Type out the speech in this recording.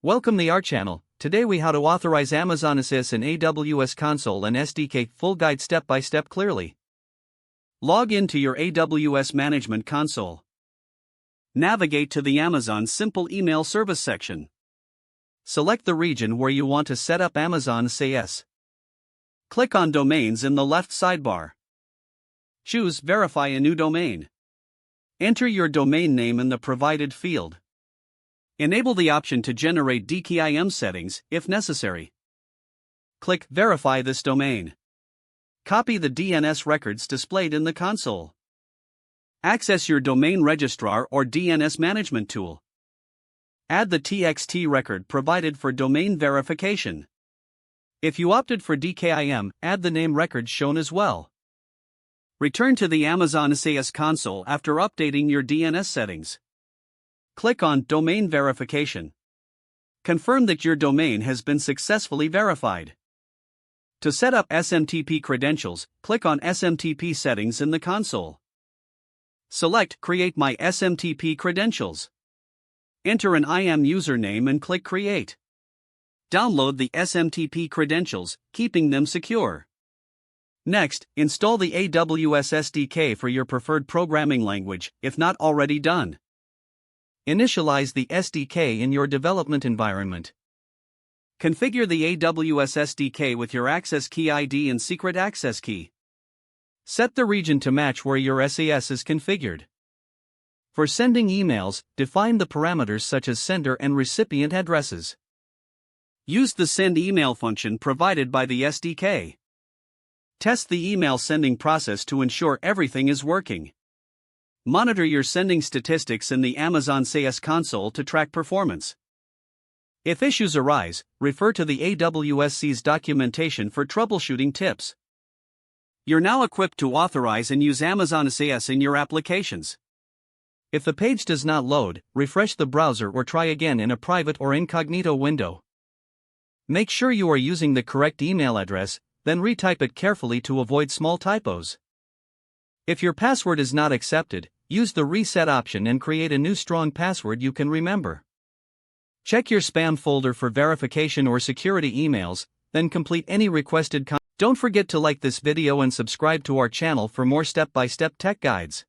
Welcome to our channel. Today we how to authorize Amazon SES in AWS console and SDK full guide step by step clearly. Log into your AWS management console. Navigate to the Amazon simple email service section. Select the region where you want to set up Amazon SES. Click on domains in the left sidebar. Choose verify a new domain. Enter your domain name in the provided field. Enable the option to generate DKIM settings, if necessary. Click Verify this domain. Copy the DNS records displayed in the console. Access your domain registrar or DNS management tool. Add the TXT record provided for domain verification. If you opted for DKIM, add the name record shown as well. Return to the Amazon SES console after updating your DNS settings. Click on Domain Verification. Confirm that your domain has been successfully verified. To set up SMTP credentials, click on SMTP settings in the console. Select Create My SMTP Credentials. Enter an IAM username and click Create. Download the SMTP credentials, keeping them secure. Next, install the AWS SDK for your preferred programming language, if not already done. Initialize the SDK in your development environment. Configure the AWS SDK with your access key ID and secret access key. Set the region to match where your SES is configured. For sending emails, define the parameters such as sender and recipient addresses. Use the send email function provided by the SDK. Test the email sending process to ensure everything is working. Monitor your sending statistics in the Amazon SES console to track performance. If issues arise, refer to the AWS documentation for troubleshooting tips. You're now equipped to authorize and use Amazon SES in your applications. If the page does not load, refresh the browser or try again in a private or incognito window. Make sure you are using the correct email address, then retype it carefully to avoid small typos. If your password is not accepted, use the reset option and create a new strong password you can remember. Check your spam folder for verification or security emails, then complete any requested content. Don't forget to like this video and subscribe to our channel for more step-by-step tech guides.